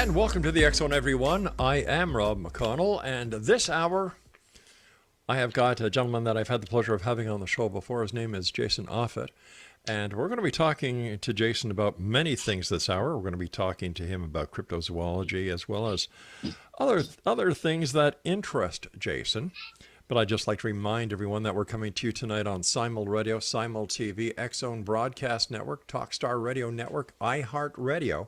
And welcome to the X Zone, everyone. I am Rob McConnell, and this hour I have got a gentleman that I've had the pleasure of having on the show before. His name is Jason OFFUTT, and we're going to be talking to Jason about many things this hour. We're going to be talking to him about cryptozoology as well as other things that interest Jason. But I'd just like to remind everyone that we're coming to you tonight on Simul Radio, Simul TV, X Zone Broadcast Network, Talkstar Radio Network, iHeartRadio,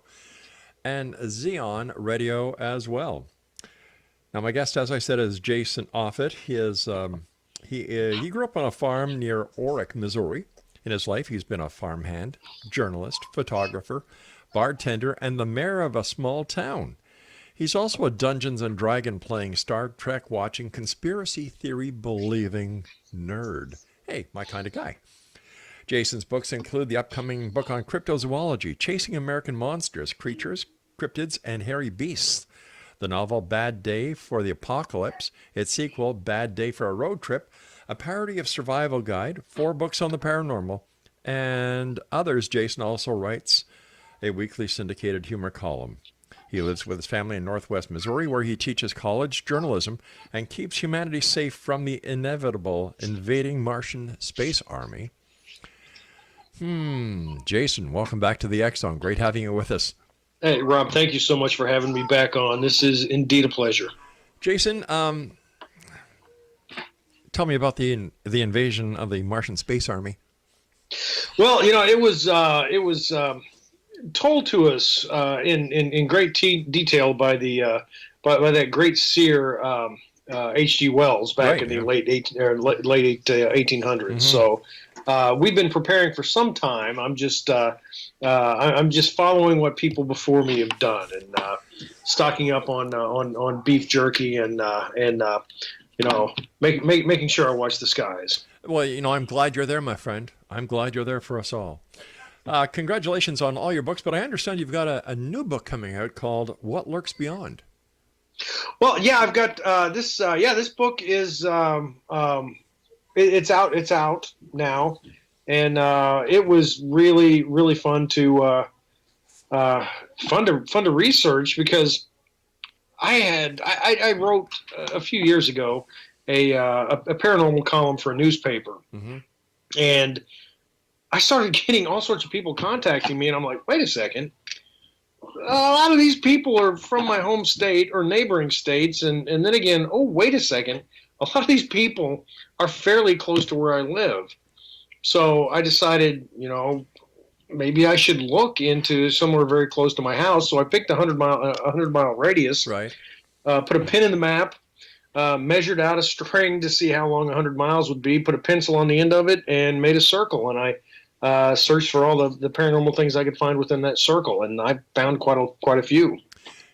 and Xeon Radio as well. Now, my guest, as I said, is Jason OFFUTT. He grew up on a farm near Orick, Missouri. In his life, he's been a farmhand, journalist, photographer, bartender, and the mayor of a small town. He's also a Dungeons and Dragons playing, Star Trek watching, conspiracy theory believing nerd. Hey, my kind of guy. Jason's books include the upcoming book on cryptozoology, Chasing American Monsters, Creatures, Cryptids, and Hairy Beasts. The novel Bad Day for the Apocalypse, its sequel Bad Day for a Road Trip, a parody of Survival Guide, 4 books on the paranormal, and others. Jason also writes a weekly syndicated humor column. He lives with his family in Northwest Missouri, where he teaches college journalism and keeps humanity safe from the inevitable invading Martian space army. Jason, welcome back to the X Zone. Great having you with us. Hey, Rob, thank you so much for having me back on. This is indeed a pleasure. Jason, tell me about the invasion of the Martian space army. Well, it was told to us in great detail by by that great seer H.G. Wells back in the late 1800s. Mm-hmm. So we've been preparing for some time. I'm just following what people before me have done and stocking up on beef jerky and making sure I watch the skies. Well, I'm glad you're there, my friend. I'm glad you're there for us all. Congratulations on all your books, but I understand you've got a new book coming out called What Lurks Beyond. Well, yeah, I've got this. This book is it's out. It's out now, and it was really fun to research because I wrote a few years ago a paranormal column for a newspaper, mm-hmm. and I started getting all sorts of people contacting me, and I'm like, wait a second. A lot of these people are from my home state or neighboring states, and then again, oh, wait a second. A lot of these people are fairly close to where I live. So I decided, maybe I should look into somewhere very close to my house. So I picked a 100-mile radius, right? Put a pin in the map, measured out a string to see how long 100 miles would be, put a pencil on the end of it, and made a circle. And I searched for all the paranormal things I could find within that circle, and I found quite a few.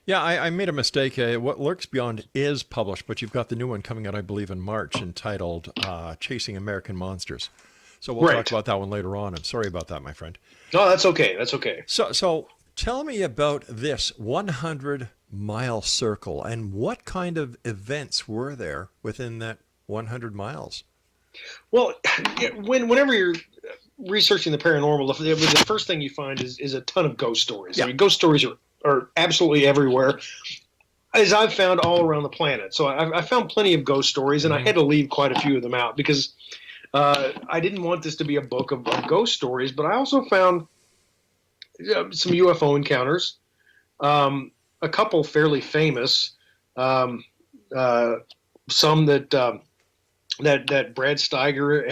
Yeah, I made a mistake. What Lurks Beyond is published, but you've got the new one coming out, I believe, in March, entitled Chasing American Monsters. So we'll talk about that one later on. I'm sorry about that, my friend. No, that's okay. That's okay. So tell me about this 100-mile circle, and what kind of events were there within that 100 miles? Well, whenever you're researching the paranormal, the first thing you find is a ton of ghost stories. Yeah. I mean, ghost stories are absolutely everywhere, as I've found all around the planet. So I found plenty of ghost stories, and I had to leave quite a few of them out because I didn't want this to be a book of ghost stories. But I also found some UFO encounters, a couple fairly famous, some that Brad Steiger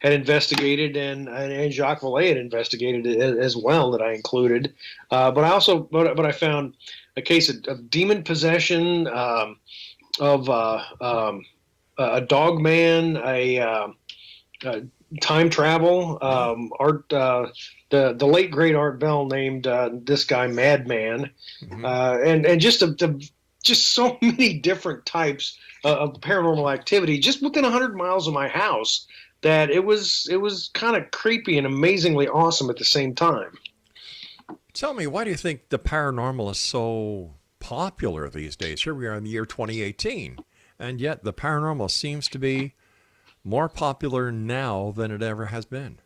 had investigated and Jacques Vallée had investigated as well that I included. But I found a case of demon possession, of a dog man, a time travel, Art, the late great Art Bell named this guy Madman, mm-hmm. and just so many different types of paranormal activity just within 100 miles of my house that it was kind of creepy and amazingly awesome at the same time. Tell me, why do you think the paranormal is so popular these days? Here we are in the year 2018, and yet the paranormal seems to be more popular now than it ever has been.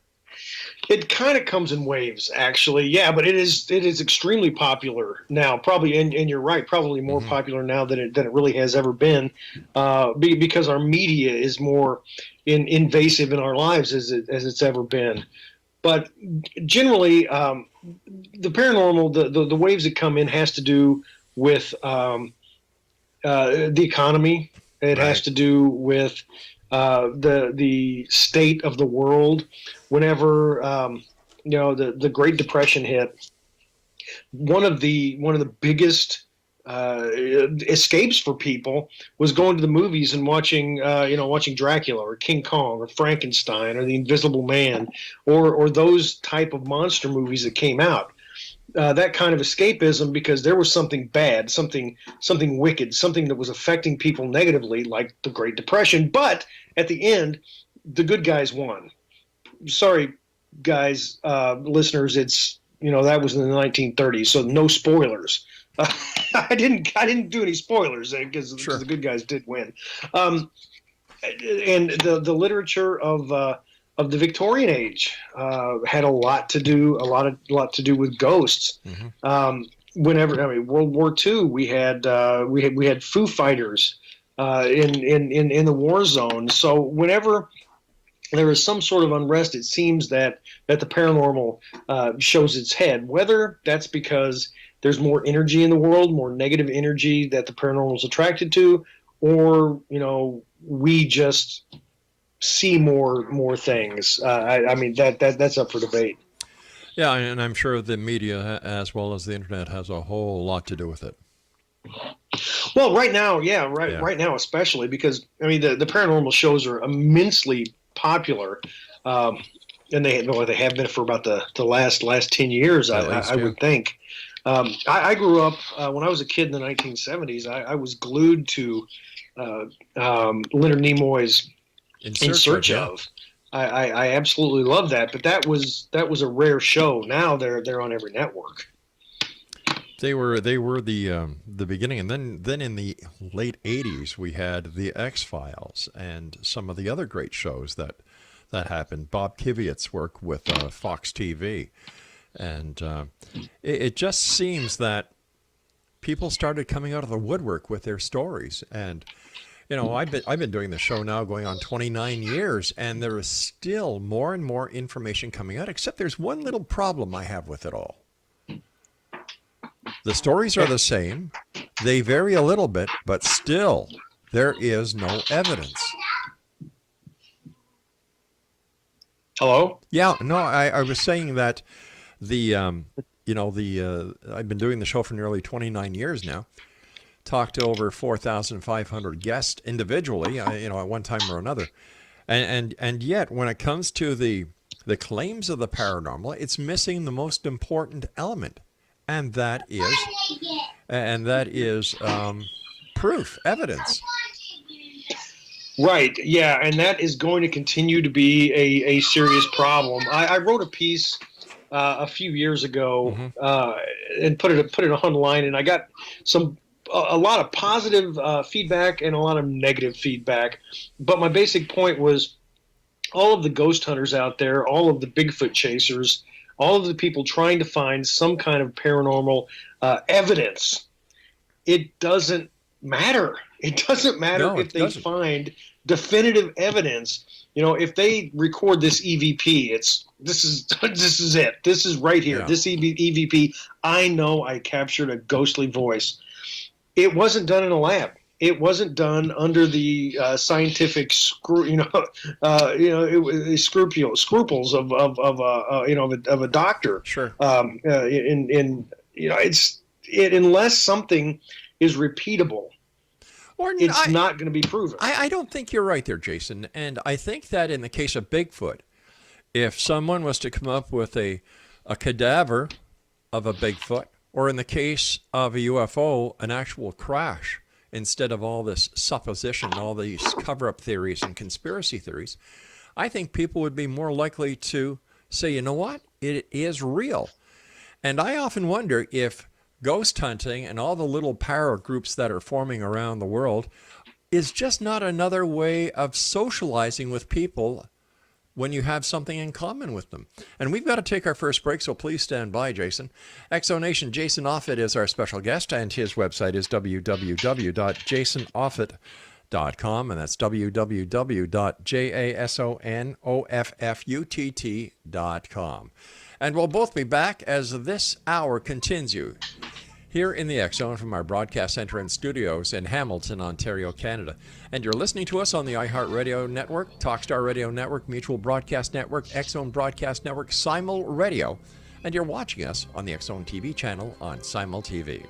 It kind of comes in waves, actually. Yeah, but it is extremely popular now. Probably, and you're right. Probably more popular now than it really has ever been, because our media is more invasive in our lives as it's ever been. But generally, the paranormal, the waves that come in, has to do with the economy. It has Right. to do with the state of the world. Whenever the Great Depression hit, one of the biggest escapes for people was going to the movies and watching Dracula or King Kong or Frankenstein or The Invisible Man or those type of monster movies that came out. That kind of escapism, because there was something bad, something wicked, something that was affecting people negatively, like the Great Depression. But at the end, the good guys won. Sorry, guys, listeners, that was in the 1930s, so no spoilers. I didn't do any spoilers because Sure. the good guys did win. And the literature of the Victorian age had a lot to do with ghosts. Whenever, I mean, World War II, we had Foo Fighters in the war zone. So whenever there is some sort of unrest, it seems that the paranormal shows its head. Whether that's because there's more energy in the world, more negative energy that the paranormal is attracted to, or we just see more things. I mean that's up for debate. Yeah, and I'm sure the media, as well as the internet, has a whole lot to do with it. Well, right now, yeah, Yeah. right now, especially because I mean the paranormal shows are immensely popular, and they have been for about the last 10 years. At least, I yeah. would think. I grew up when I was a kid in the 1970s. I was glued to Leonard Nimoy's In Search yeah. of. I absolutely love that, but that was a rare show. Now they're on every network. They were the beginning, and then in the late '80s we had the X-Files and some of the other great shows that happened. Bob Kiviott's work with Fox TV, and it just seems that people started coming out of the woodwork with their stories. And I've been doing the show now going on 29 years, and there is still more and more information coming out. Except there's one little problem I have with it all. The stories are the same. They vary a little bit, but still, there is no evidence. Hello? Yeah, no, I was saying that I've been doing the show for nearly 29 years now. Talked to over 4,500 guests individually, at one time or another. And yet, when it comes to the claims of the paranormal, it's missing the most important element. And that is proof, evidence. Right. Yeah, and that is going to continue to be a serious problem. I wrote a piece a few years ago and put it online, and I got a lot of positive feedback and a lot of negative feedback. But my basic point was all of the ghost hunters out there, all of the Bigfoot chasers, all of the people trying to find some kind of paranormal evidence, it doesn't matter. It doesn't matter No, if it they doesn't. find definitive evidence. If they record this EVP, this is it. This is right here. Yeah. This EVP, I know I captured a ghostly voice. It wasn't done in a lab. It wasn't done under the scientific scruples of a doctor. Sure. Unless something is repeatable, it's not going to be proven. I don't think you're right there, Jason. And I think that in the case of Bigfoot, if someone was to come up with a cadaver of a Bigfoot, or in the case of a UFO, an actual crash, instead of all this supposition, all these cover-up theories and conspiracy theories, I think people would be more likely to say, you know what, it is real. And I often wonder if ghost hunting and all the little para groups that are forming around the world is just not another way of socializing with people when you have something in common with them. And we've got to take our first break, so please stand by, Jason. Exonation, Jason Offit is our special guest, and his website is www.jasonoffutt.com, and that's www.jasonoffutt.com. And we'll both be back as this hour continues here in the X Zone from our broadcast center and studios in Hamilton, Ontario, Canada. And you're listening to us on the iHeartRadio Network, Talkstar Radio Network, Mutual Broadcast Network, X Zone Broadcast Network, Simul Radio, and you're watching us on the X Zone TV channel on Simul TV.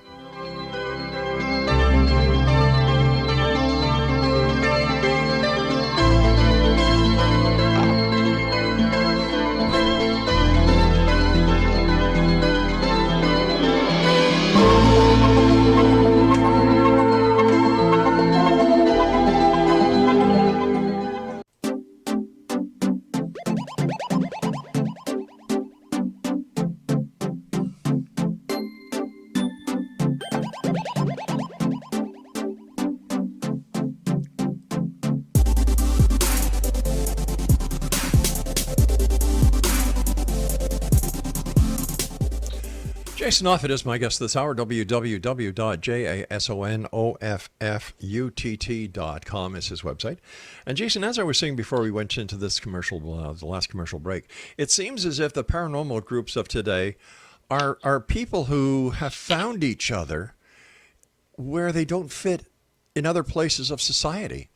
Jason Offit is my guest this hour, www.jasonoffutt.com is his website. And Jason, as I was saying before we went into this commercial, the last commercial break, it seems as if the paranormal groups of today are people who have found each other where they don't fit in other places of society.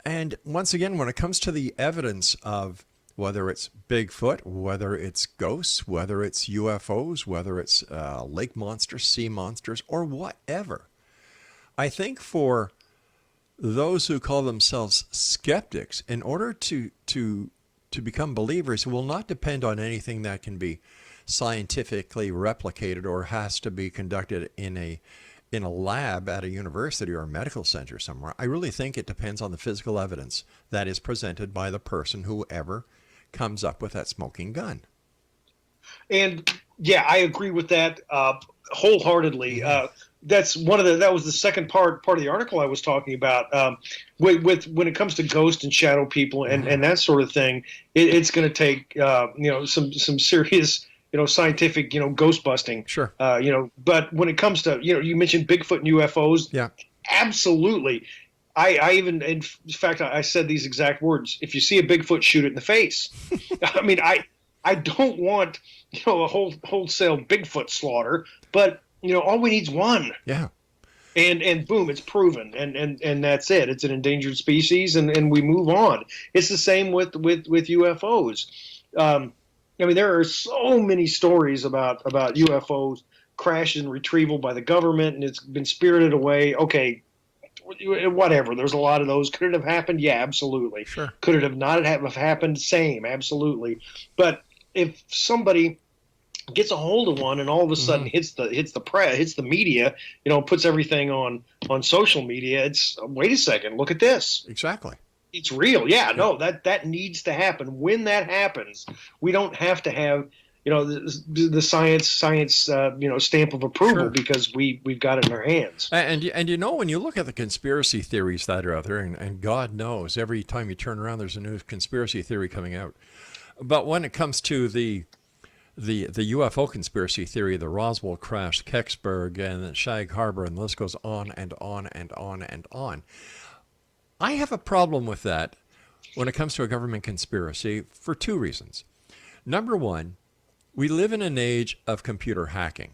And once again, when it comes to the evidence of whether it's Bigfoot, whether it's ghosts, whether it's UFOs, whether it's lake monsters, sea monsters, or whatever. I think for those who call themselves skeptics, in order to become believers, will not depend on anything that can be scientifically replicated or has to be conducted in a lab at a university or a medical center somewhere. I really think it depends on the physical evidence that is presented by the person, whoever comes up with that smoking gun. And yeah, I agree with that wholeheartedly. That's that was the second part of the article I was talking about. With when it comes to ghost and shadow people and that sort of thing, it's going to take some serious scientific ghost busting. Sure. But when it comes to you mentioned Bigfoot and UFOs. Yeah. Absolutely. I even, in fact, I said these exact words. If you see a Bigfoot, shoot it in the face. I mean, I don't want, a wholesale Bigfoot slaughter, but, all we need is one. Yeah. And boom, it's proven. And that's it. It's an endangered species and we move on. It's the same with UFOs. I mean, there are so many stories about UFOs crashes and retrieval by the government, and it's been spirited away. Okay. Whatever. There's a lot of those. Could it have happened? Yeah, absolutely. Sure. Could it have not have happened? Same, absolutely. But if somebody gets a hold of one and all of a sudden hits the press, hits the media, puts everything on social media, it's wait a second, look at this. Exactly. It's real. Yeah, no, that needs to happen. When that happens, we don't have to have the science stamp of approval. Sure. Because we've got it in our hands. And when you look at the conspiracy theories that are out there, and God knows every time you turn around there's a new conspiracy theory coming out. But when it comes to the UFO conspiracy theory, the Roswell crash, Kecksburg, and Shag Harbor, and the list goes on and on and on and on. I have a problem with that when it comes to a government conspiracy for two reasons. Number one, we live in an age of computer hacking.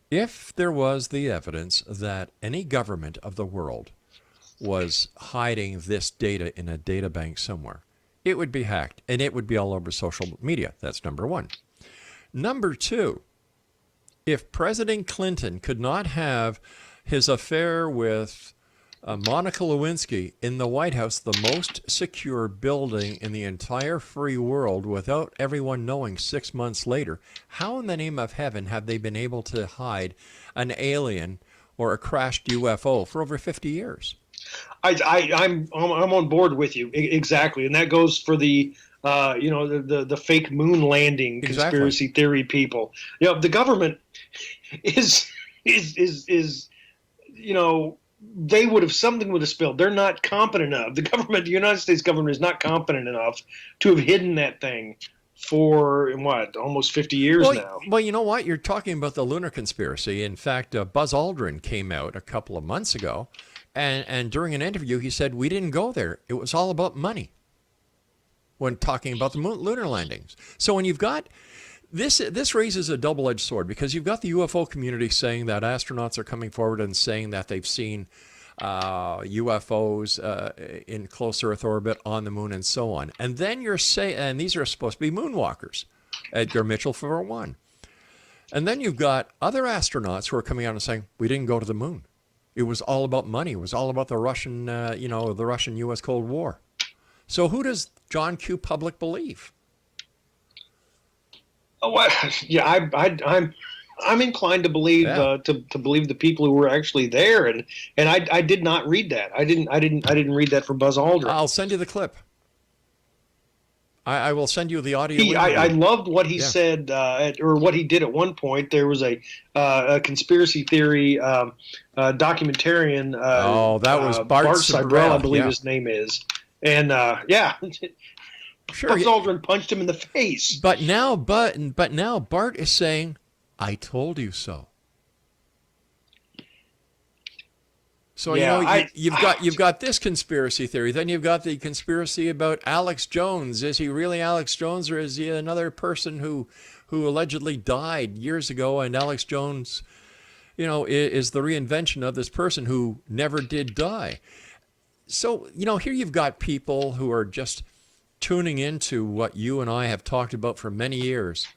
If there was the evidence that any government of the world was hiding this data in a data bank somewhere, it would be hacked, and it would be all over social media. That's number one. Number two, if President Clinton could not have his affair with Monica Lewinsky in the White House, the most secure building in the entire free world, without everyone knowing 6 months later, how in the name of heaven have they been able to hide an alien or a crashed UFO for over 50 years? I'm on board with you. Exactly. And that goes for the the fake moon landing conspiracy theory people. The government is something would have spilled. They're not competent enough. The United States government is not competent enough to have hidden that thing for almost 50 years now. Well, you know what? You're talking about the lunar conspiracy. In fact, Buzz Aldrin came out a couple of months ago, and during an interview, he said, we didn't go there. It was all about money when talking about the lunar landings. So when you've got this raises a double-edged sword, because you've got the UFO community saying that astronauts are coming forward and saying that they've seen UFOs in close Earth orbit on the moon and so on. And then you're saying, and these are supposed to be moonwalkers, Edgar Mitchell for one. And then you've got other astronauts who are coming out and saying, we didn't go to the moon. It was all about money. It was all about the Russian, the Russian-U.S. Cold War. So who does John Q. Public believe? Oh, yeah, I'm inclined to believe to believe the people who were actually there, and I did not read that. I didn't read that from Buzz Aldrin. I'll send you the clip. I will send you the audio. I loved what he said, or what he did at one point. There was a conspiracy theory documentarian. That was Bart Seibel, I believe his name is, and sure, Buzz Aldrin punched him in the face. But now Bart is saying, I told you so. So you've got this conspiracy theory. Then you've got the conspiracy about Alex Jones. Is he really Alex Jones, or is he another person who allegedly died years ago? And Alex Jones, is the reinvention of this person who never did die. So here you've got people who are just tuning into what you and I have talked about for many years,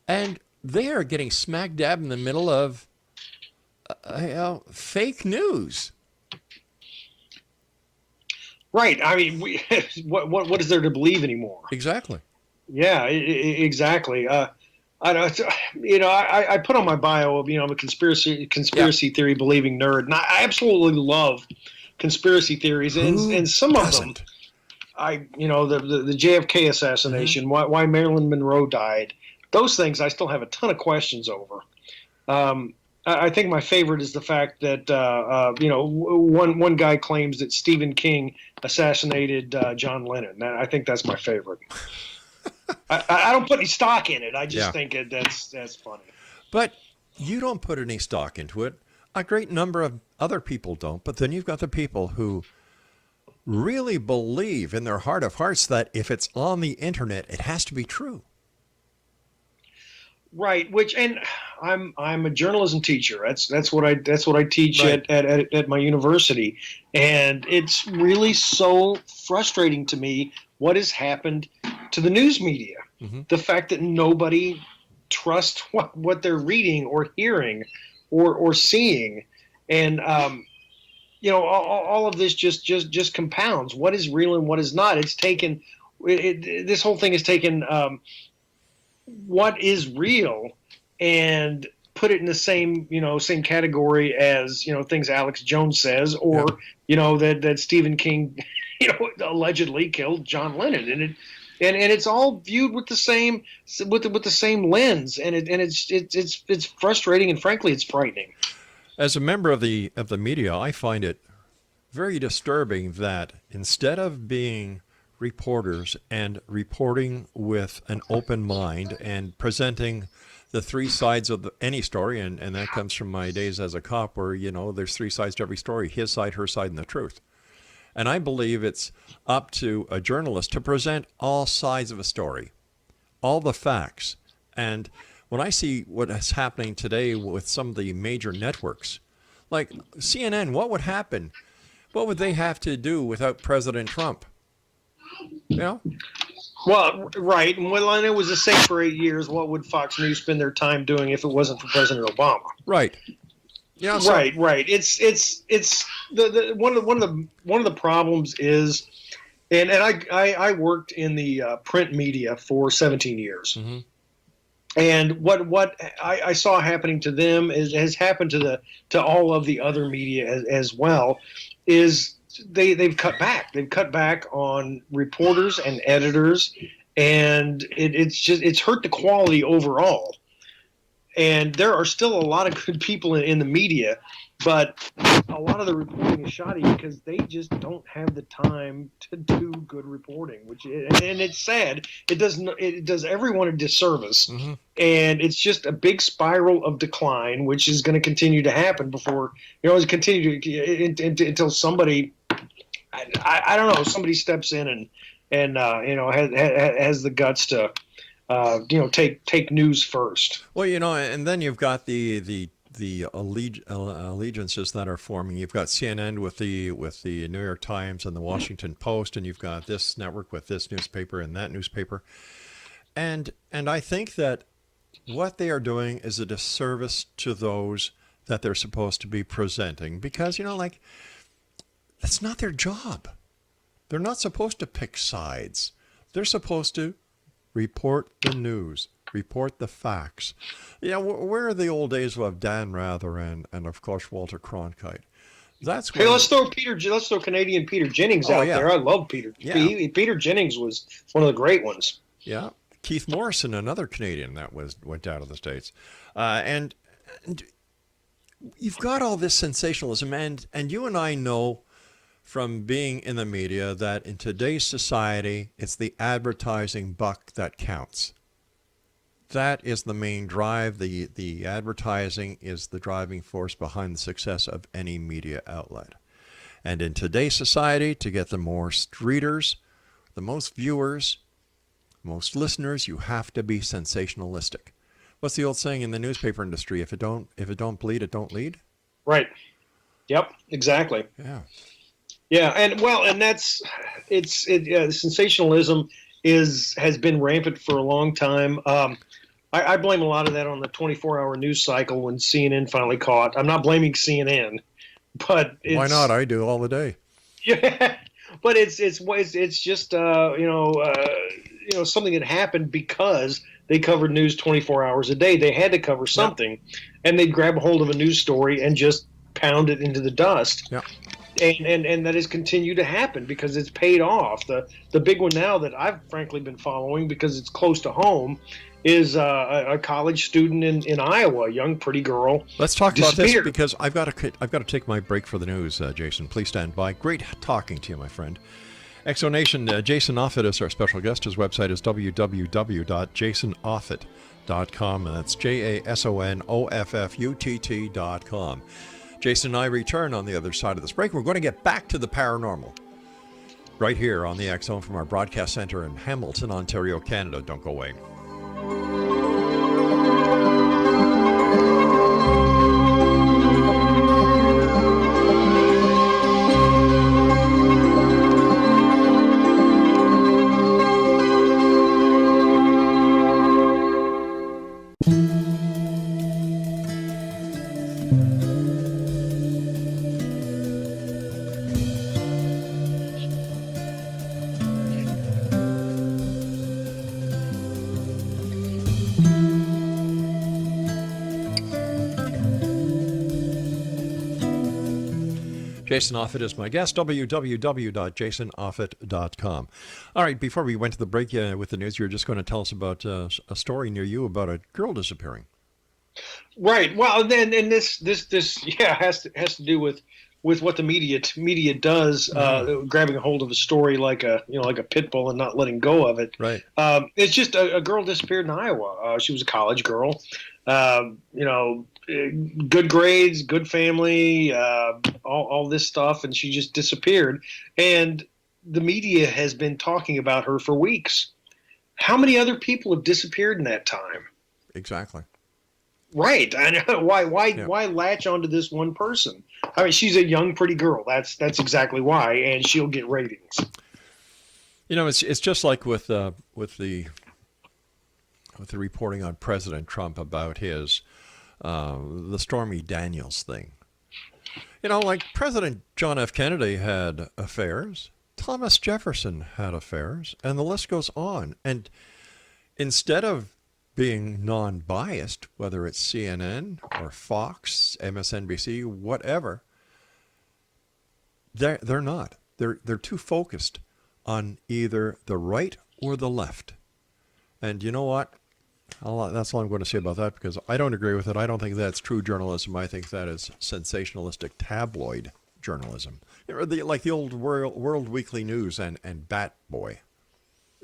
and they are getting smack dab in the middle of fake news. Right. I mean, what is there to believe anymore? Exactly. Yeah. Exactly. I put on my bio of I'm a conspiracy theory believing nerd, and I absolutely love conspiracy theories, and some of them. The JFK assassination, why Marilyn Monroe died, those things I still have a ton of questions over. I think my favorite is the fact that one guy claims that Stephen King assassinated John Lennon. I think that's my favorite. I don't put any stock in it. I just think that's funny. But you don't put any stock into it. A great number of other people don't. But then you've got the people who really believe in their heart of hearts that if it's on the internet, it has to be true. Right. And I'm a journalism teacher. That's what I teach at my university, and it's really so frustrating to me what has happened to the news media. Mm-hmm. The fact that nobody trusts what they're reading or hearing or seeing, and all of this just compounds what is real and what is not. It's taken this whole thing has taken what is real and put it in the same category as things Alex Jones says, or that Stephen King allegedly killed John Lennon, and it's all viewed with the same with the same lens, and it's frustrating, and frankly it's frightening. As a member of the media, I find it very disturbing that instead of being reporters and reporting with an open mind and presenting the three sides of any story, and that comes from my days as a cop where, there's three sides to every story, his side, her side, and the truth. And I believe it's up to a journalist to present all sides of a story, all the facts. And when I see what is happening today with some of the major networks, like CNN, what would happen? What would they have to do without President Trump? Well, right. Well, and it was the same for 8 years. What would Fox News spend their time doing if it wasn't for President Obama? Right. Right. It's the one of the problems is, and I worked in the print media for 17 years. Mm-hmm. And what I saw happening to them has happened to all of the other media as well, is they've cut back. They've cut back on reporters and editors, and it's hurt the quality overall. And there are still a lot of good people in the media, but a lot of the reporting is shoddy because they just don't have the time to do good reporting. And it's sad. It does everyone a disservice, Mm-hmm. and it's just a big spiral of decline, which is going to continue to happen before continue to until somebody, I don't know, somebody steps in and has the guts to take news first. Well, and then you've got the allegiances that are forming. You've got CNN with the New York Times and the Washington Post, and you've got this network with this newspaper and that newspaper. And I think that what they are doing is a disservice to those that they're supposed to be presenting, because that's not their job. They're not supposed to pick sides. They're supposed to report the news, report the facts. Where are the old days of Dan Rather and of course Walter Cronkite? Hey, let's throw Canadian Peter Jennings out there. I love Peter. Yeah. Peter Jennings was one of the great ones. Yeah, Keith Morrison, another Canadian that went out of the States, and you've got all this sensationalism, and you and I know from being in the media that in today's society, it's the advertising buck that counts. That is the main drive. The advertising is the driving force behind the success of any media outlet. And in today's society, to get the most readers, the most viewers, most listeners, you have to be sensationalistic. What's the old saying in the newspaper industry? If it don't bleed, it don't lead. Right. Yep. Exactly. Yeah. Yeah, and that's sensationalism has been rampant for a long time. I blame a lot of that on the 24-hour news cycle when CNN finally caught. I'm not blaming CNN, but why not? I do all the day. Yeah, but it's just something that happened because they covered news 24 hours a day. They had to cover something, and they'd grab a hold of a news story and just pound it into the dust. Yeah. And that has continued to happen because it's paid off. The big one now that I've frankly been following because it's close to home is a college student in Iowa, a young pretty girl. Let's talk about this because I've got to take my break for the news. Jason, please stand by. Great talking to you, my friend. Exonation, Jason Offutt is our special guest. His website is www.jasonoffutt.com, and that's JASONOFFUTT.com. Jason and I return on the other side of this break. We're going to get back to the paranormal right here on the X Zone from our broadcast center in Hamilton, Ontario, Canada. Don't go away. Jason Offutt is my guest, www.jasonoffutt.com. All right, before we went to the break with the news, you were just going to tell us about a story near you about a girl disappearing. Right. Well, and this has to do with what the media does, grabbing a hold of a story like a pit bull and not letting go of it. Right. It's just a girl disappeared in Iowa. She was a college girl. Good grades, good family, all this stuff, and she just disappeared. And the media has been talking about her for weeks. How many other people have disappeared in that time? Exactly. Right. I know. Why latch onto this one person? I mean, she's a young, pretty girl. That's exactly why, and she'll get ratings. It's just like with the reporting on President Trump about his the Stormy Daniels thing. Like President John F. Kennedy had affairs, Thomas Jefferson had affairs, and the list goes on. And instead of being non-biased, whether it's CNN or Fox, MSNBC, whatever, they're not. They're too focused on either the right or the left. And you know what? That's all I'm going to say about that, because I don't agree with it. I don't think that's true journalism. I think that is sensationalistic tabloid journalism, like the old World Weekly News and Bat Boy.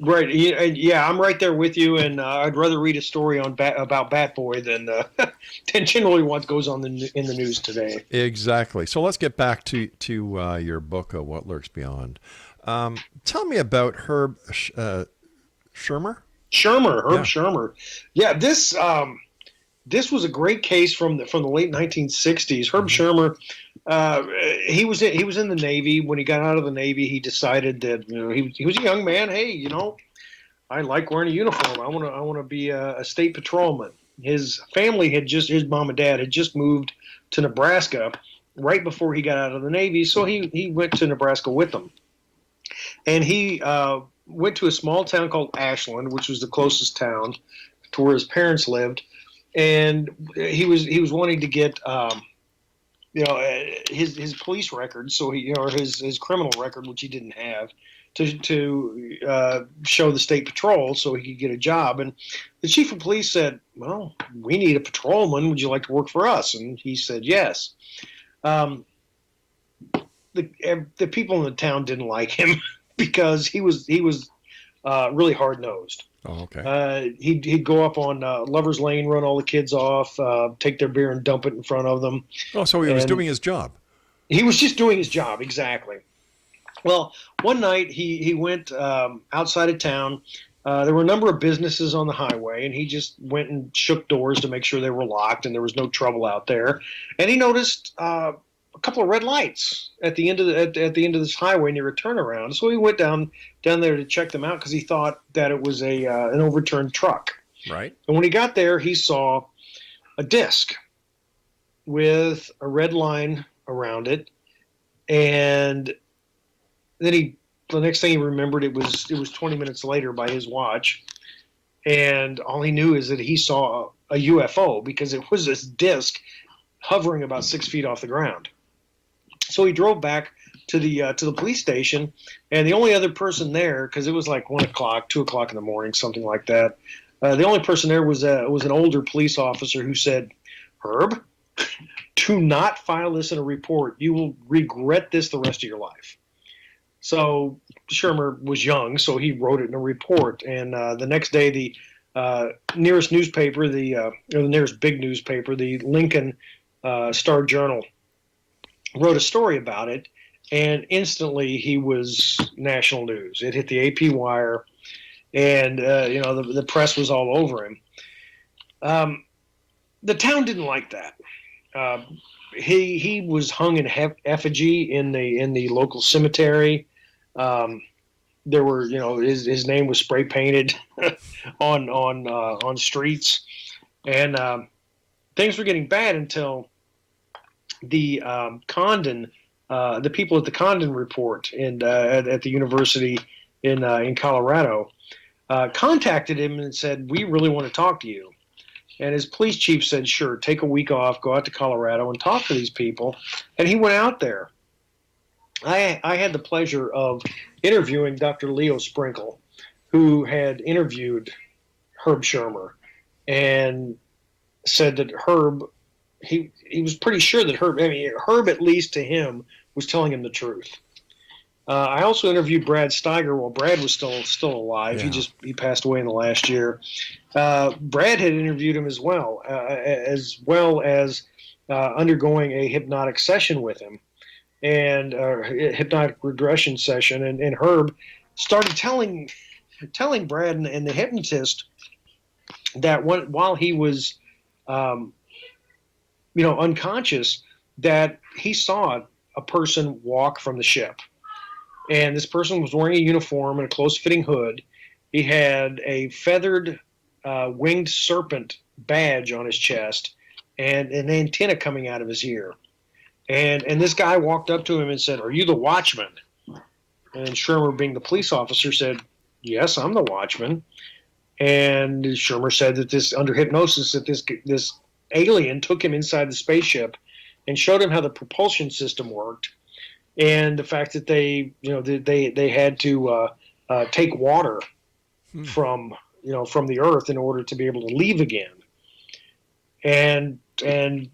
Right. Yeah, I'm right there with you, and I'd rather read a story about Bat Boy than than generally what goes on in the news today. Exactly. So let's get back to your book, What Lurks Beyond. Tell me about Herb Schirmer. Herb Schirmer. Yeah, this was a great case from the late 1960s. Herb Schirmer, he was in the Navy. When he got out of the Navy, he decided that he was a young man. Hey, I like wearing a uniform. I want to be a state patrolman. His family his mom and dad had just moved to Nebraska right before he got out of the Navy, so he went to Nebraska with them, and he went to a small town called Ashland, which was the closest town to where his parents lived. And he was wanting to get his police record, so or his criminal record, which he didn't have, to show the state patrol so he could get a job. And the chief of police said, "Well, we need a patrolman. Would you like to work for us?" And he said yes. The people in the town didn't like him because he was really hard nosed. Oh, okay. He'd go up on Lover's Lane, run all the kids off, take their beer and dump it in front of them. Oh, so he was doing his job. He was just doing his job, exactly. Well, one night he went outside of town. There were a number of businesses on the highway, and he just went and shook doors to make sure they were locked and there was no trouble out there. And he noticed a couple of red lights at the end of this highway near a turnaround. So he went down there to check them out because he thought that it was an overturned truck. Right. And when he got there, he saw a disc with a red line around it, and then the next thing he remembered, it was 20 minutes later by his watch, and all he knew is that he saw a UFO because it was this disc hovering about 6 feet off the ground. So he drove back to the police station, and the only other person there, because it was like 1 o'clock, 2 o'clock in the morning, something like that. The only person there was an older police officer who said, "Herb, do not file this in a report. You will regret this the rest of your life." So Schirmer was young, so he wrote it in a report. And the next day, the nearest newspaper, or the nearest big newspaper, the Lincoln Star-Journal, wrote a story about it, and instantly he was national news. It hit the AP wire, and the press was all over him. The town didn't like that. He was hung in effigy in the local cemetery. There were his name was spray painted on streets, and things were getting bad until the Condon, the people at the Condon Report at the university in Colorado contacted him and said, "We really want to talk to you." And his police chief said, "Sure, take a week off, go out to Colorado and talk to these people." And he went out there. I had the pleasure of interviewing Dr. Leo Sprinkle, who had interviewed Herb Schirmer, and said that Herb, he was pretty sure that Herb, at least to him, was telling him the truth. I also interviewed Brad Steiger while Brad was still alive. Yeah. He passed away in the last year. Brad had interviewed him as well as undergoing a hypnotic session with him, and a hypnotic regression session. And Herb started telling Brad and the hypnotist that while he was unconscious, that he saw a person walk from the ship. And this person was wearing a uniform and a close-fitting hood. He had a feathered winged serpent badge on his chest and an antenna coming out of his ear. And this guy walked up to him and said, "Are you the watchman?" And Schirmer, being the police officer, said, "Yes, I'm the watchman." And Schirmer said that under hypnosis, that this alien took him inside the spaceship and showed him how the propulsion system worked, and the fact that they had to take water from from the earth in order to be able to leave again. And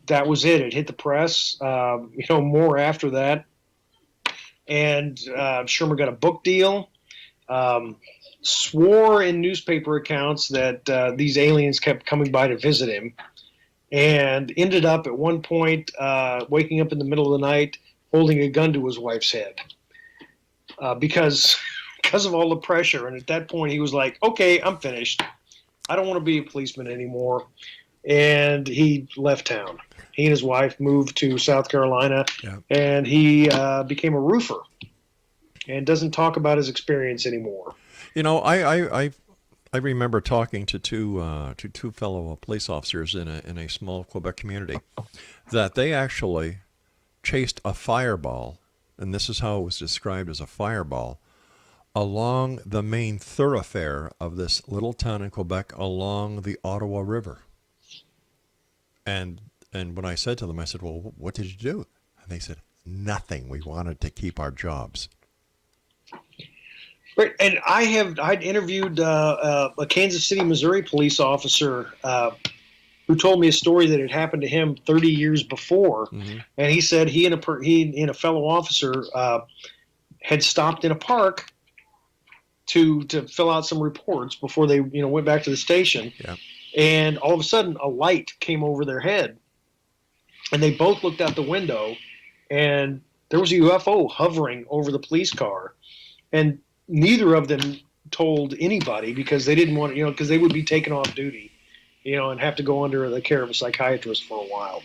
that was it. It hit the press. More after that. And Shermer got a book deal. Swore in newspaper accounts that these aliens kept coming by to visit him, and ended up at one point waking up in the middle of the night holding a gun to his wife's head because of all the pressure. And at that point, he was like, "Okay, I'm finished. I don't want to be a policeman anymore." And he left town. He and his wife moved to South Carolina, and he became a roofer and doesn't talk about his experience anymore. I remember talking to two fellow police officers in a small Quebec community that they actually chased a fireball, and this is how it was described as a fireball, along the main thoroughfare of this little town in Quebec along the Ottawa River. And when I said to them, I said, "Well, what did you do?" And they said, "Nothing. We wanted to keep our jobs." Right, and I'd interviewed a Kansas City, Missouri police officer who told me a story that had happened to him 30 years before, and he said he and a fellow officer had stopped in a park to fill out some reports before they went back to the station. Yeah. And all of a sudden, a light came over their head, and they both looked out the window, and there was a UFO hovering over the police car, and neither of them told anybody because they didn't want because they would be taken off duty, and have to go under the care of a psychiatrist for a while.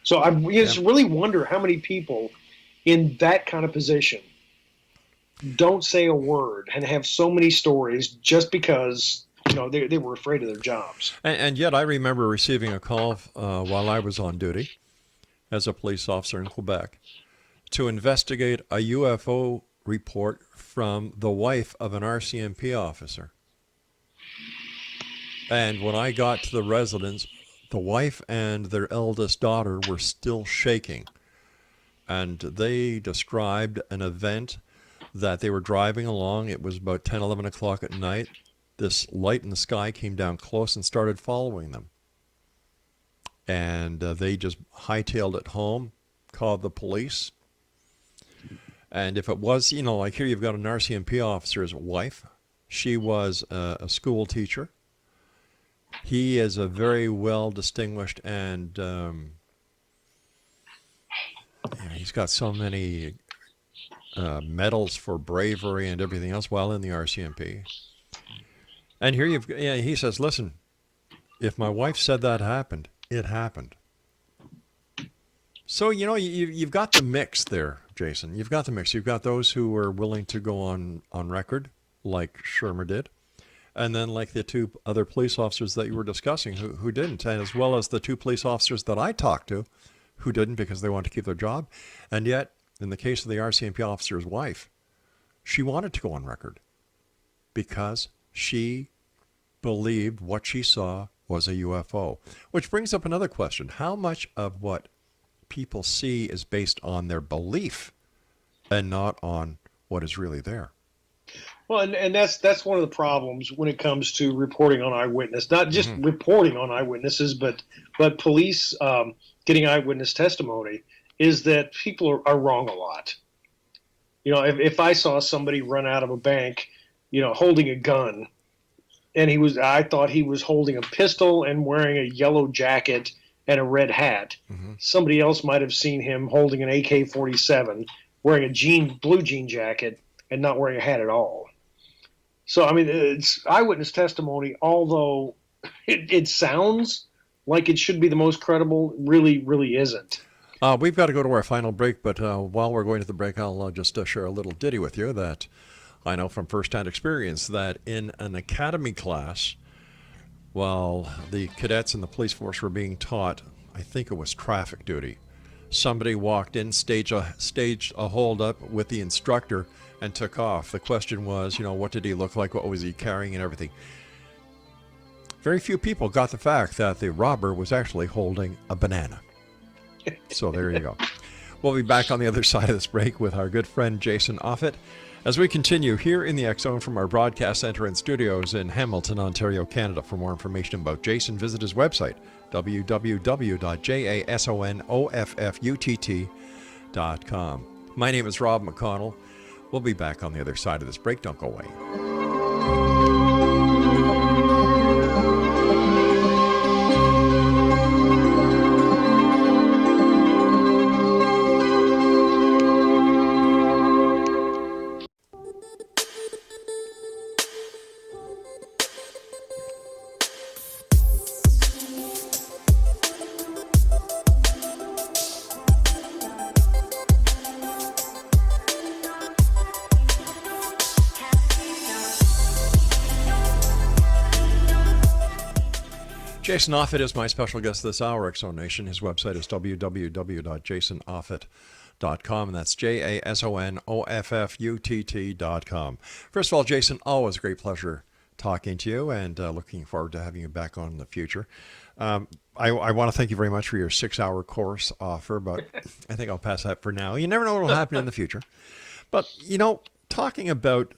So I just really wonder how many people in that kind of position don't say a word and have so many stories just because they were afraid of their jobs. And yet I remember receiving a call while I was on duty as a police officer in Quebec to investigate a UFO report from the wife of an RCMP officer. And when I got to the residence, the wife and their eldest daughter were still shaking. And they described an event that they were driving along. It was about 10, 11 o'clock at night. This light in the sky came down close and started following them. And they just hightailed it home, called the police. And if it was, like here you've got an RCMP officer's wife. She was a school teacher. He is a very well distinguished and he's got so many medals for bravery and everything else while in the RCMP. And here he says, "Listen, if my wife said that happened, it happened." So, you've got the mix there, Jason. You've got the mix. You've got those who were willing to go on record, like Shermer did, and then like the two other police officers that you were discussing who didn't, and as well as the two police officers that I talked to who didn't because they wanted to keep their job. And yet, in the case of the RCMP officer's wife, she wanted to go on record because she believed what she saw was a UFO. Which brings up another question. How much of what people see is based on their belief and not on what is really there? Well, and that's one of the problems when it comes to reporting on eyewitness. Not just reporting on eyewitnesses, but police getting eyewitness testimony, is that people are wrong a lot. If I saw somebody run out of a bank, holding a gun, and I thought he was holding a pistol and wearing a yellow jacket and a red hat. Somebody else might have seen him holding an AK-47, wearing a blue jean jacket, and not wearing a hat at all. So, it's eyewitness testimony, although it sounds like it should be the most credible, really, really isn't. We've got to go to our final break, but while we're going to the break, I'll just share a little ditty with you that I know from firsthand experience that in an academy class, while the cadets and the police force were being taught, I think it was traffic duty, somebody walked in, staged a hold-up with the instructor, and took off. The question was, what did he look like? What was he carrying and everything? Very few people got the fact that the robber was actually holding a banana. So there you go. We'll be back on the other side of this break with our good friend Jason OFFUTT as we continue here in the X Zone from our broadcast center and studios in Hamilton, Ontario, Canada. For more information about Jason, visit his website, www.jasonoffutt.com. My name is Rob McConnell. We'll be back on the other side of this break. Don't go away. Jason OFFUTT is my special guest this hour, X Zone Nation. His website is www.jasonoffutt.com, and that's JASONOFFUTT.com. First of all, Jason, always a great pleasure talking to you, and looking forward to having you back on in the future. I want to thank you very much for your 6-hour course offer, but I think I'll pass that for now. You never know what will happen in the future. But, talking about,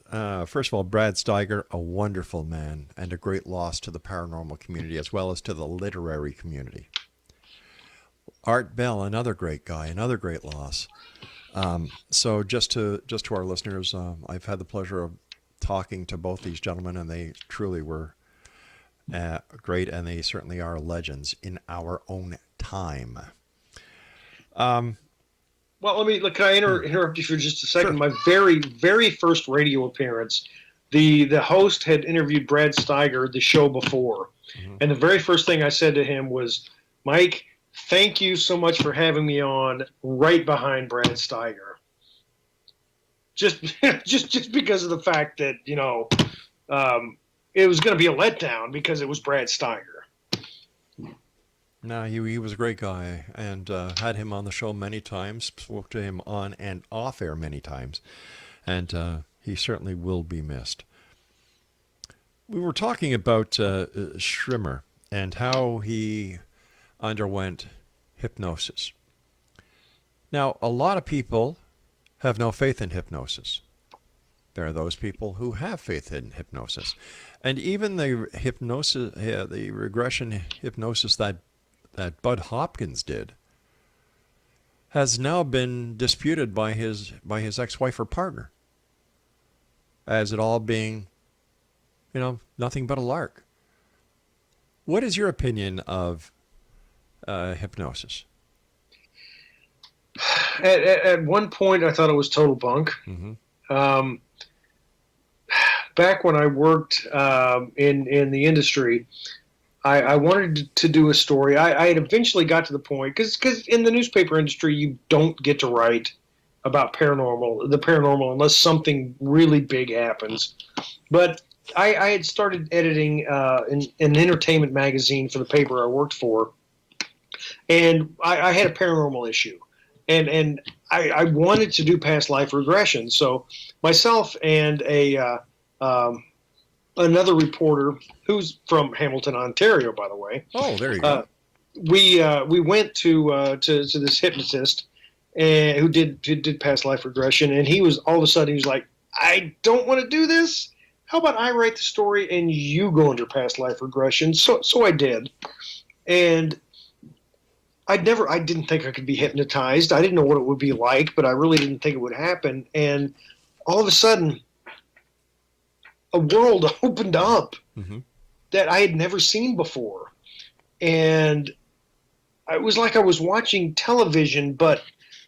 first of all, Brad Steiger, a wonderful man and a great loss to the paranormal community as well as to the literary community. Art Bell, another great guy, another great loss. So just to our listeners, I've had the pleasure of talking to both these gentlemen, and they truly were great, and they certainly are legends in our own time. Well, can I interrupt you for just a second? Sure. My very, very first radio appearance, the host had interviewed Brad Steiger the show before. Mm-hmm. And the very first thing I said to him was, Mike, thank you so much for having me on right behind Brad Steiger. Just because of the fact that, it was going to be a letdown because it was Brad Steiger. No, he was a great guy, and had him on the show many times, spoke to him on and off air many times, and he certainly will be missed. We were talking about Schrimmer and how he underwent hypnosis. Now, a lot of people have no faith in hypnosis. There are those people who have faith in hypnosis. And even the hypnosis, the regression hypnosis that Bud Hopkins did has now been disputed by his ex-wife or partner as it all being, nothing but a lark. What is your opinion of hypnosis? At one point, I thought it was total bunk. Mm-hmm. Back when I worked in the industry, I wanted to do a story. I had eventually got to the point, because in the newspaper industry, you don't get to write about the paranormal, unless something really big happens. But I had started editing an entertainment magazine for the paper I worked for, and I had a paranormal issue. And I wanted to do past life regression. So myself and another reporter who's from Hamilton, Ontario, by the way. Oh, there you go. We went to this hypnotist who did past life regression, and he was all of a sudden he was like, I don't want to do this. How about I write the story and you go into past life regression? So I did, and I didn't think I could be hypnotized. I didn't know what it would be like, but I really didn't think it would happen. And all of a sudden, a world opened up mm-hmm. that I had never seen before. And it was like I was watching television, but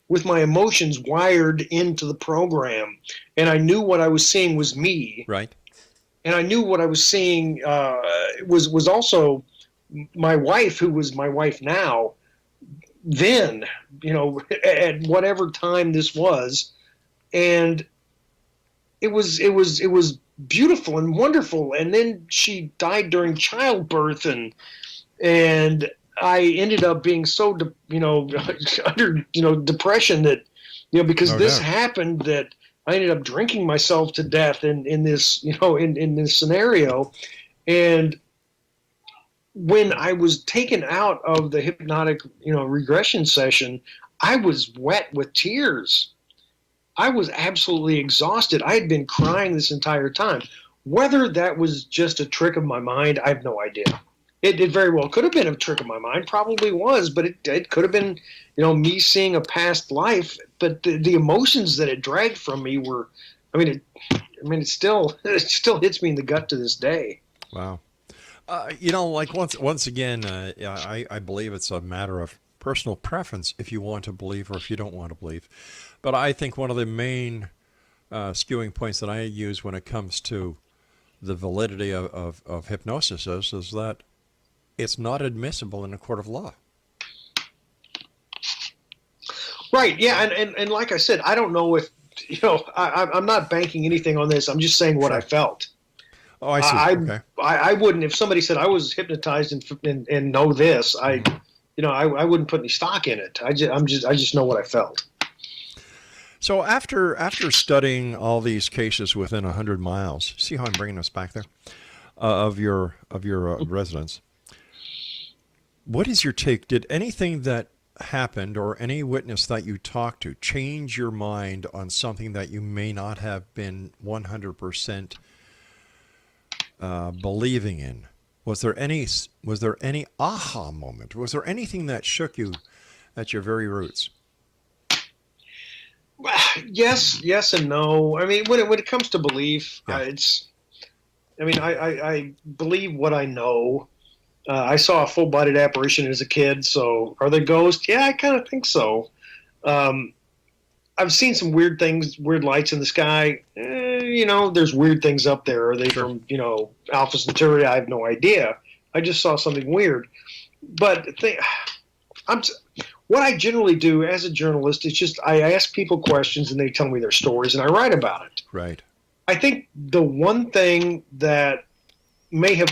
with my emotions wired into the program. And I knew what I was seeing was me. Right. And I knew what I was seeing was also my wife, who was my wife now, then, at whatever time this was. And it was beautiful and wonderful, and then she died during childbirth, and I ended up being so under depression that because this happened, that I ended up drinking myself to death in this in this scenario. And when I was taken out of the hypnotic regression session, I was wet with tears. I was absolutely exhausted. I had been crying this entire time. Whether that was just a trick of my mind, I have no idea. It very well could have been a trick of my mind, probably was, but it could have been, me seeing a past life. But the emotions that it dragged from me were, it still hits me in the gut to this day. Wow. Like once again, I believe it's a matter of personal preference if you want to believe or if you don't want to believe. But I think one of the main skewing points that I use when it comes to the validity of hypnosis is that it's not admissible in a court of law. Right. Yeah. And like I said, I don't know if, I'm not banking anything on this. I'm just saying what I felt. Oh, I see. Okay. I wouldn't, if somebody said I was hypnotized and know this, I wouldn't put any stock in it. I just know what I felt. So after studying all these cases within 100 miles, see how I'm bringing us back there, of your residence, what is your take? Did anything that happened or any witness that you talked to change your mind on something that you may not have been 100% believing in? Was there any aha moment? Was there anything that shook you at your very roots? Yes and no. I mean, when it comes to belief, Yeah. I believe what I know. I saw a full-bodied apparition as a kid, so are they ghosts? Yeah, I kind of think so. I've seen some weird things, weird lights in the sky. There's weird things up there. Are they from, Alpha Centauri? I have no idea. I just saw something weird. But what I generally do as a journalist is just I ask people questions and they tell me their stories and I write about it. Right. I think the one thing that may have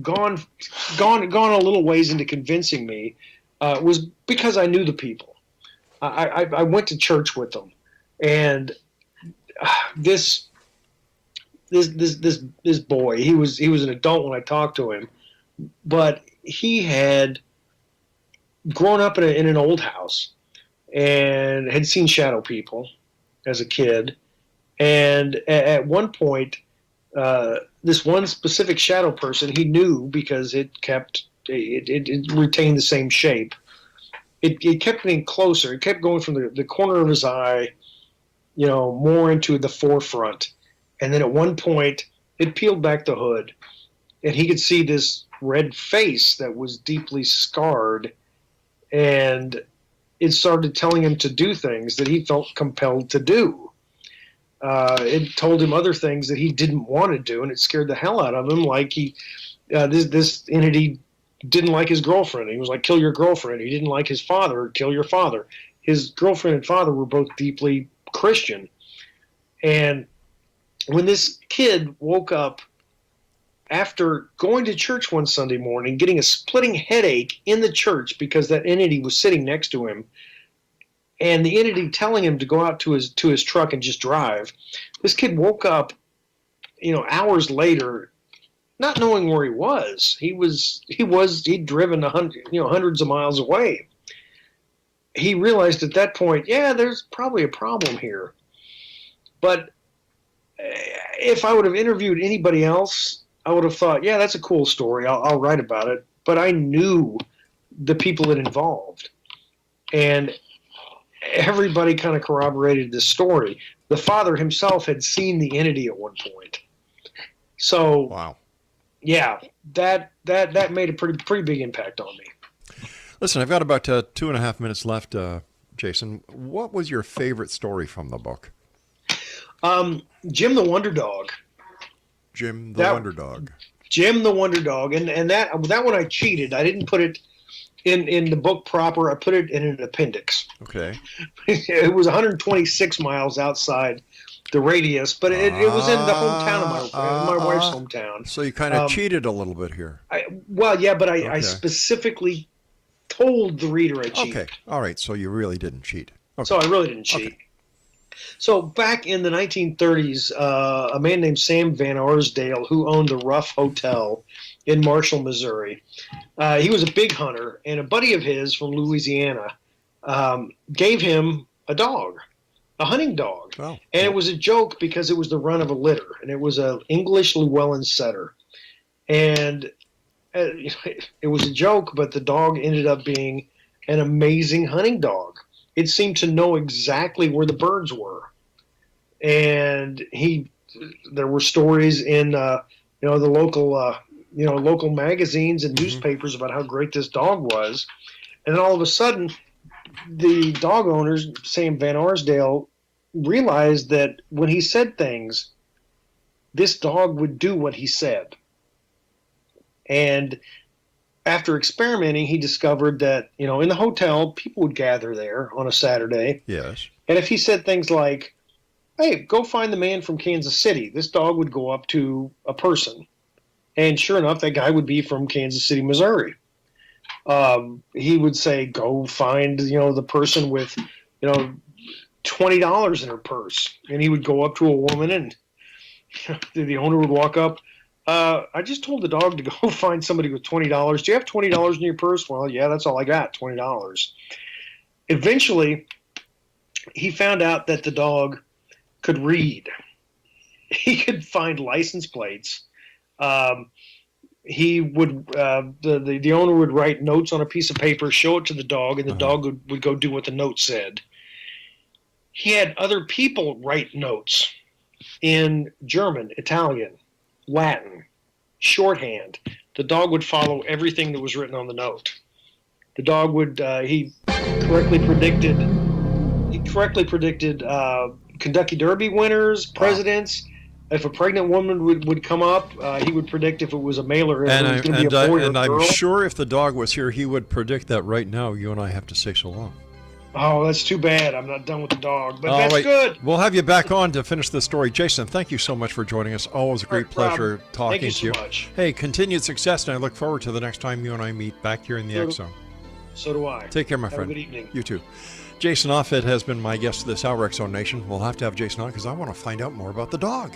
gone a little ways into convincing me was because I knew the people. I went to church with them, and this boy, he was an adult when I talked to him, but he had grown up in an old house and had seen shadow people as a kid, and at one point. This one specific shadow person he knew because it retained the same shape. It kept getting closer. It kept going from the corner of his eye, more into the forefront. And then at one point, it peeled back the hood, and he could see this red face that was deeply scarred, and it started telling him to do things that he felt compelled to do. It told him other things that he didn't want to do, and it scared the hell out of him. Like this entity didn't like his girlfriend. He was like, "Kill your girlfriend." He didn't like his father. "Kill your father." His girlfriend and father were both deeply Christian, and when this kid woke up after going to church one Sunday morning, getting a splitting headache in the church because that entity was sitting next to him. And the entity telling him to go out to his truck and just drive. This kid woke up, hours later, not knowing where he was. He'd driven hundreds of miles away. He realized at that point, yeah, there's probably a problem here. But if I would have interviewed anybody else, I would have thought, yeah, that's a cool story. I'll write about it. But I knew the people it involved, and everybody kind of corroborated this story. The father himself had seen the entity at one point. So, wow. Yeah, that made a pretty big impact on me. Listen, I've got about 2.5 minutes left, Jason. What was your favorite story from the book? Jim the Wonder Dog. Jim the Wonder Dog. Jim the Wonder Dog, and that one I cheated. I didn't put it in the book proper. I put it in an appendix. Okay. It was 126 miles outside the radius, but it was in the hometown of my wife's hometown. So you kind of cheated a little bit here. I specifically told the reader I cheated. Okay. All right. So you really didn't cheat. Okay. So I really didn't cheat. Okay. So back in the 1930s, a man named Sam Van Arsdale, who owned the Ruff Hotel in Marshall, Missouri, he was a big hunter, and a buddy of his from Louisiana gave him a dog, a hunting dog. Oh. And it was a joke because it was the run of a litter, and it was an English Llewellyn setter. And it was a joke, but the dog ended up being an amazing hunting dog. It seemed to know exactly where the birds were. And there were stories in the local magazines and newspapers about how great this dog was. And then all of a sudden, the dog owners, Sam Van Arsdale, realized that when he said things, this dog would do what he said. And after experimenting, he discovered that, in the hotel, people would gather there on a Saturday. Yes. And if he said things like, hey, go find the man from Kansas City, this dog would go up to a person. And sure enough, that guy would be from Kansas City, Missouri. He would say, go find, the person with, $20 in her purse. And he would go up to a woman, and the owner would walk up. I just told the dog to go find somebody with $20. Do you have $20 in your purse? Well, yeah, that's all I got, $20. Eventually, he found out that the dog could read. He could find license plates. He would the owner would write notes on a piece of paper, show it to the dog, and the dog would go do what the note said. He had other people write notes in German, Italian, Latin, shorthand. The dog would follow everything that was written on the note. The dog would he correctly predicted Kentucky Derby winners, presidents. If a pregnant woman would come up, he would predict if it was a male or if it was going to be a boy or a girl. I'm sure if the dog was here, he would predict that right now. You and I have to say so long. Oh, that's too bad. I'm not done with the dog, but that's good. We'll have you back on to finish the story. Jason, thank you so much for joining us. Always a great pleasure talking to you. Thank you so much. Hey, continued success, and I look forward to the next time you and I meet back here in the X Zone. So do I. Take care, my friend. Have a good evening. You too. Jason OFFUTT has been my guest this hour, X Zone Nation. We'll have to have Jason on because I want to find out more about the dog.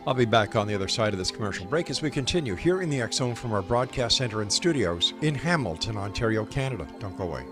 I'll be back on the other side of this commercial break as we continue here in the X Zone from our broadcast center and studios in Hamilton, Ontario, Canada. Don't go away.